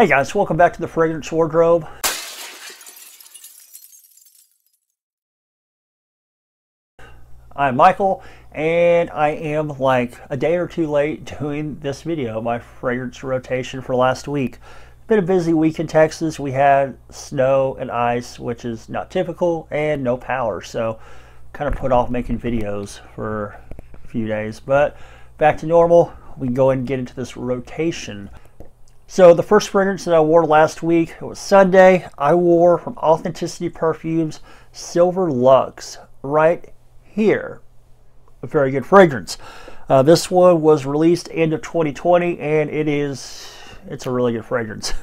Hey guys, welcome back to the Fragrance Wardrobe. I'm Michael, and I am like a day or two late doing this video, my fragrance rotation for last week. Been a busy week in Texas. We had snow and ice, which is not typical, and no power, so kind of put off making videos for a few days. But back to normal, we can go ahead and get into this rotation. So the first fragrance that I wore last week, it was Sunday. I wore from Authenticity Perfumes Silver Luxe right here. A very good fragrance. This one was released end of 2020, and it's a really good fragrance.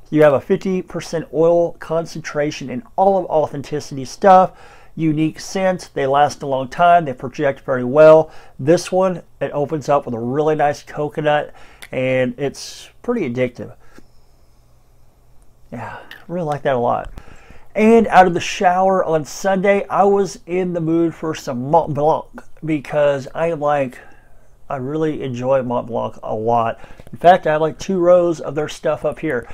You have a 50% oil concentration in all of Authenticity stuff. Unique scent. They last a long time. They project very well. This one, it opens up with a really nice coconut, and it's pretty addictive. Yeah, I really like that a lot. And out of the shower on Sunday, I was in the mood for some Mont Blanc because I really enjoy Mont Blanc a lot. In fact, I have like 2 rows of their stuff up here.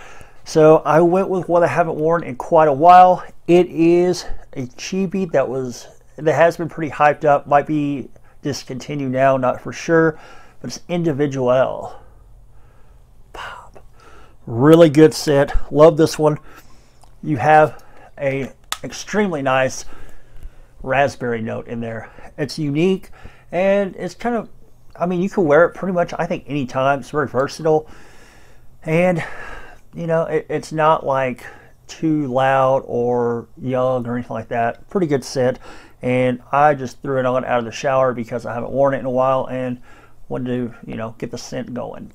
So I went with one I haven't worn in quite a while. It is a cheapie that has been pretty hyped up. Might be discontinued now, not for sure. But it's Individuelle. Pop. Really good scent. Love this one. You have a extremely nice raspberry note in there. It's unique, and it's kind of, I mean, you can wear it pretty much, I think, anytime. It's very versatile, and you know, it's not like too loud or young or anything like that. Pretty good scent, and I just threw it on out of the shower because I haven't worn it in a while and wanted to, you know, get the scent going.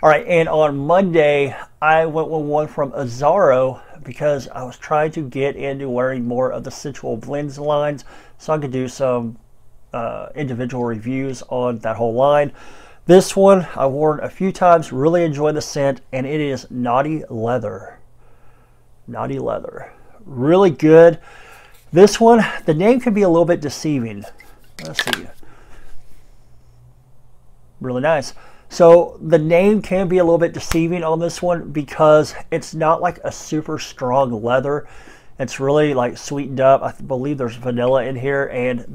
All right, and on Monday, I went with one from Azzaro because I was trying to get into wearing more of the Sensual Blends lines so I could do some individual reviews on that whole line. This one I wore a few times, really enjoy the scent, and it is Naughty Leather. Naughty Leather. Really good. This one, the name can be a little bit deceiving. Let's see. Really nice. So the name can be a little bit deceiving on this one because it's not like a super strong leather. It's really like sweetened up. I believe there's vanilla in here, and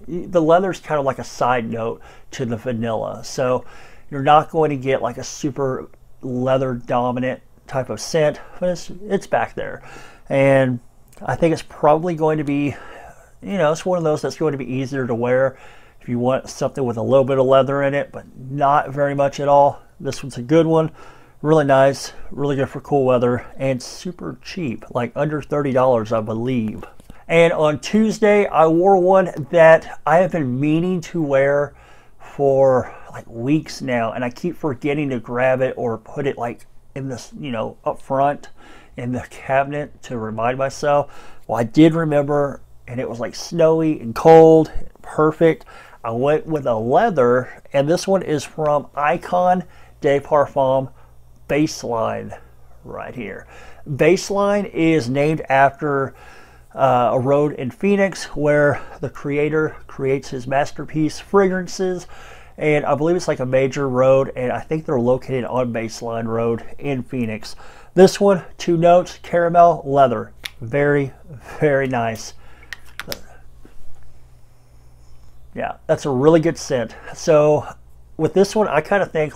the leather's kind of like a side note to the vanilla. So you're not going to get like a super leather dominant type of scent, but it's back there. And I think it's probably going to be, you know, it's one of those that's going to be easier to wear. If you want something with a little bit of leather in it, but not very much at all, this one's a good one. Really nice, really good for cool weather, and super cheap, like under $30, I believe. And on Tuesday, I wore one that I have been meaning to wear for like weeks now, and I keep forgetting to grab it or put it like in this, you know, up front in the cabinet to remind myself. Well, I did remember, and it was like snowy and cold, perfect. I went with a leather, and this one is from Icon de Parfum Baseline right here. Baseline is named after a road in Phoenix where the creator creates his masterpiece fragrances, and I believe it's like a major road, and I think they're located on Baseline Road in Phoenix. This one, 2 notes, caramel, leather. Very, very nice. Yeah, that's a really good scent. So with this one, I kind of think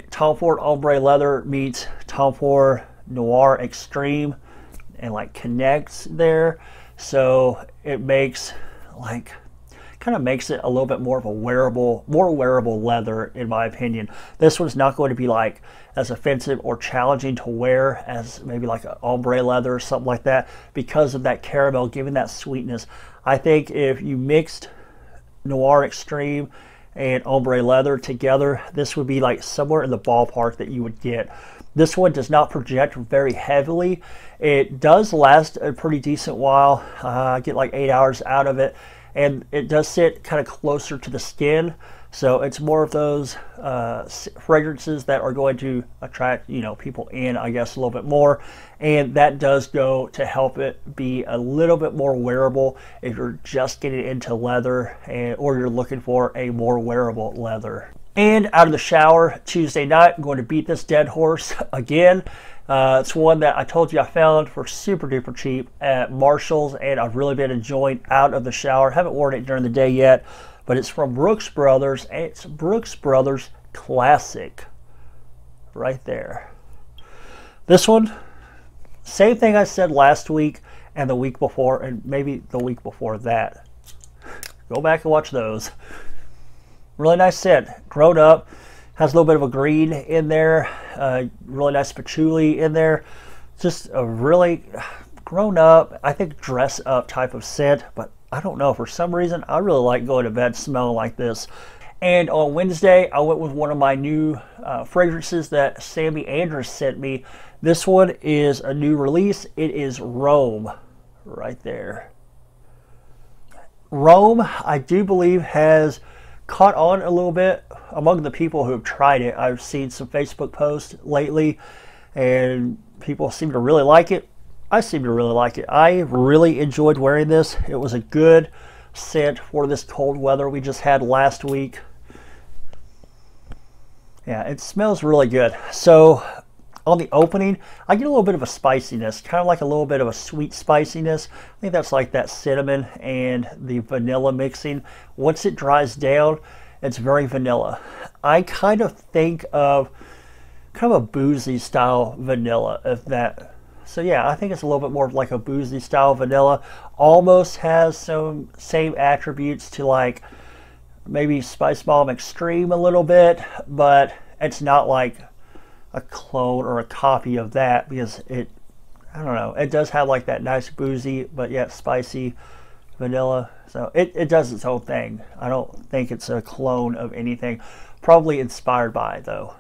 Tom Ford Ombre Leather meets Tom Ford Noir Extreme, and like connects there. So it makes kind of makes it a little bit more of a more wearable leather, in my opinion. This one's not going to be like as offensive or challenging to wear as maybe like an ombre leather or something like that, because of that caramel giving that sweetness. I think if you mixed Noir Extreme and ombre leather together, this would be like somewhere in the ballpark that you would get. This one does not project very heavily. It does last a pretty decent while. I get like 8 hours out of it, and it does sit kind of closer to the skin. So it's more of those fragrances that are going to attract, you know, people in, I guess, a little bit more. And that does go to help it be a little bit more wearable if you're just getting into leather or you're looking for a more wearable leather. And out of the shower Tuesday night, I'm going to beat this dead horse again. It's one that I told you I found for super duper cheap at Marshall's, and I've really been enjoying out of the shower. Haven't worn it during the day yet, but it's from Brooks Brothers, and it's Brooks Brothers Classic right there. This one, same thing I said last week and the week before, and maybe the week before that. Go back and watch those. Really nice scent. Grown up. Has a little bit of a green in there. Really nice patchouli in there. Just a really grown up, I think dress up type of scent. But I don't know. For some reason, I really like going to bed smelling like this. And on Wednesday, I went with one of my new fragrances that Sammy Andrews sent me. This one is a new release. It is Rome right there. Rome, I do believe, has caught on a little bit among the people who have tried it. I've seen some Facebook posts lately, and people seem to really like it. I seem to really like it. I really enjoyed wearing this. It was a good scent for this cold weather we just had last week. Yeah, it smells really good. So on the opening, I get a little bit of a spiciness, kind of like a little bit of a sweet spiciness. I think that's like that cinnamon and the vanilla mixing. Once it dries down, it's very vanilla. I kind of think of kind of a boozy style vanilla, if that. So yeah, I think it's a little bit more like a boozy style vanilla. Almost has some same attributes to like maybe Spice Bomb Extreme a little bit, but it's not like a clone or a copy of that, because it, I don't know, it does have like that nice boozy but yet spicy vanilla. So it does its own thing. I don't think it's a clone of anything. Probably inspired by, though.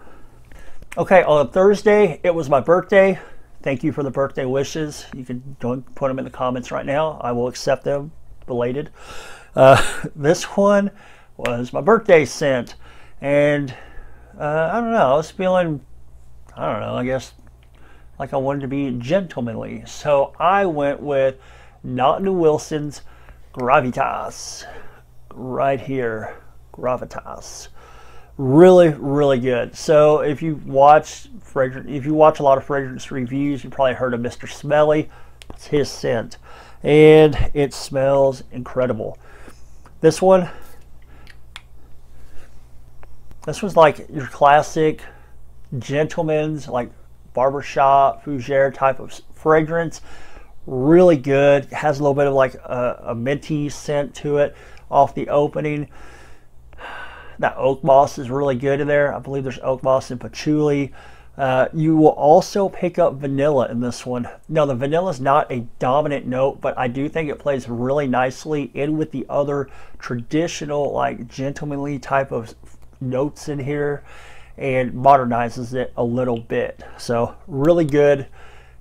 Okay, on Thursday, it was my birthday. Thank you for the birthday wishes. You can put them in the comments right now. I will accept them, belated. This one was my birthday scent, and I don't know, I was feeling, I don't know, I guess like I wanted to be gentlemanly. So I went with Naughton Wilson's Gravitas right here. Gravitas. Really, really good. So if you watch a lot of fragrance reviews, you probably heard of Mr. Smelly. It's his scent, and it smells incredible. This was like your classic gentleman's, like barbershop fougere type of fragrance. Really good. Has a little bit of like a minty scent to it off the opening. That oak moss is really good in there. I believe there's oak moss and patchouli. You will also pick up vanilla in this one. Now, the vanilla is not a dominant note, but I do think it plays really nicely in with the other traditional, like gentlemanly type of notes in here, and modernizes it a little bit. So really good.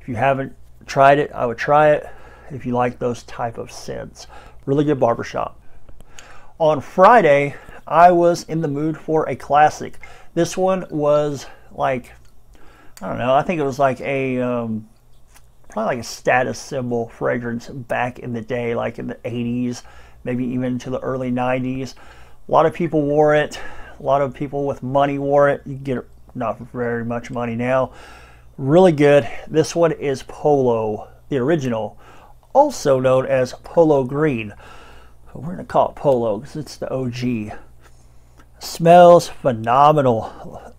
If you haven't tried it, I would try it if you like those type of scents. Really good barbershop. On Friday, I was in the mood for a classic. This one was like, I don't know, I think it was like a probably like a status symbol fragrance back in the day, like in the 80s, maybe even to the early 90s. A lot of people wore it. A lot of people with money wore it. You can get it not for very much money now. Really good. This one is Polo, the original, also known as Polo Green. But we're going to call it Polo because it's the OG. Smells phenomenal.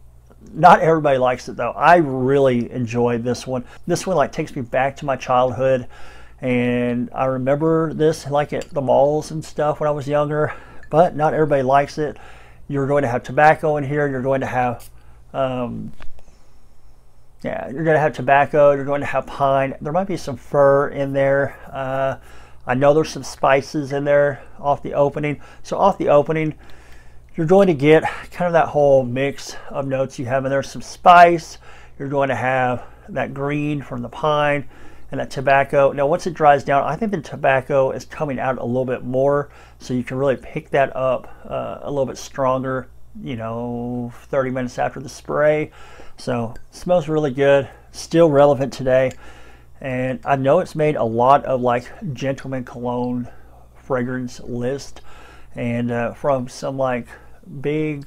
Not everybody likes it though. I really enjoyed this one. This one like takes me back to my childhood, and I remember this like at the malls and stuff when I was younger, but not everybody likes it. You're going to have tobacco in here. You're going to have, you're going to have tobacco. You're going to have pine. There might be some fir in there. I know there's some spices in there off the opening. So off the opening, you're going to get kind of that whole mix of notes you have in there. Some spice. You're going to have that green from the pine and that tobacco. Now, once it dries down, I think the tobacco is coming out a little bit more, so you can really pick that up a little bit stronger, you know, 30 minutes after the spray. So it smells really good, still relevant today. And I know it's made a lot of like gentleman cologne fragrance list, and from some like big,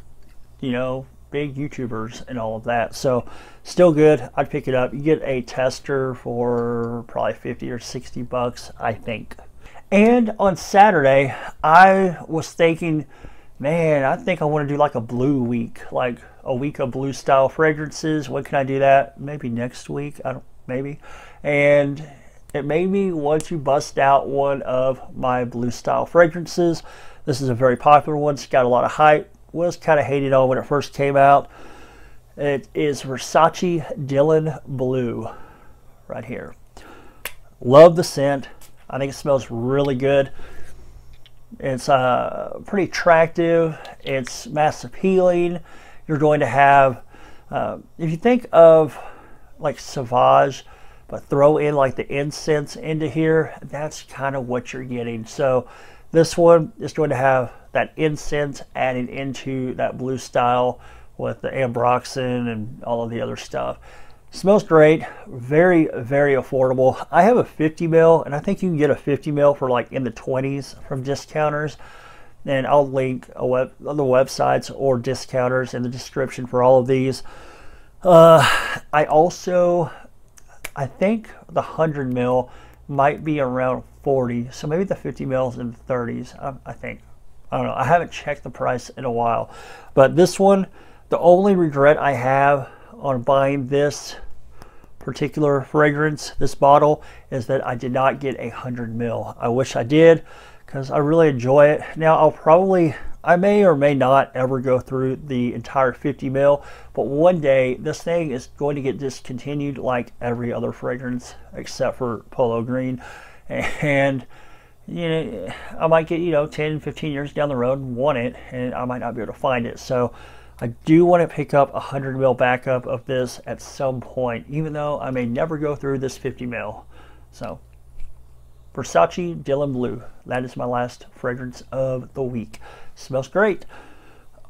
you know, big YouTubers and all of that. So still good. I'd pick it up. You get a tester for probably 50 or 60 bucks, I think. And on Saturday, I was thinking, man, I think I want to do like a blue week, like a week of blue style fragrances. When can I do that? Maybe next week. Maybe. And it made me want to bust out one of my blue style fragrances. This is a very popular one. It's got a lot of hype. Was kind of hated on when it first came out. It is Versace Dylan Blue right here. Love the scent. I think it smells really good. It's pretty attractive. It's mass appealing. You're going to have, if you think of like Sauvage, but throw in like the incense into here, that's kind of what you're getting. So this one is going to have that incense added into that blue style with the ambroxan and all of the other stuff. Smells great. Very, very affordable. I have a 50 mil, and I think you can get a 50 mil for like in the 20s from discounters. And I'll link other websites or discounters in the description for all of these. I think the 100 mil might be around 40, so maybe the 50 mils in the 30s. I think. I don't know. I haven't checked the price in a while, but this one, the only regret I have on buying this particular fragrance, this bottle, is that I did not get a 100 mil. I wish I did, because I really enjoy it. Now I may or may not ever go through the entire 50 mil, but one day this thing is going to get discontinued like every other fragrance except for Polo Green. And you know, I might get, you know, 10, 15 years down the road and want it, and I might not be able to find it. So I do want to pick up a 100 mil backup of this at some point, even though I may never go through this 50 mil. So Versace Dylan Blue, that is my last fragrance of the week. Smells great.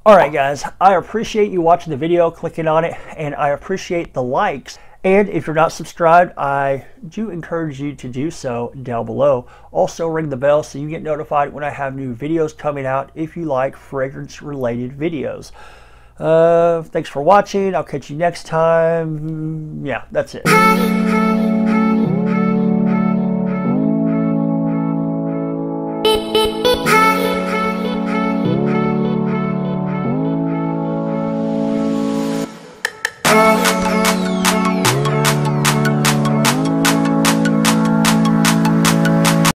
All right, guys, I appreciate you watching the video, clicking on it, and I appreciate the likes. And if you're not subscribed, I do encourage you to do so down below. Also, ring the bell so you get notified when I have new videos coming out if you like fragrance-related videos. Thanks for watching. I'll catch you next time. Yeah, that's it.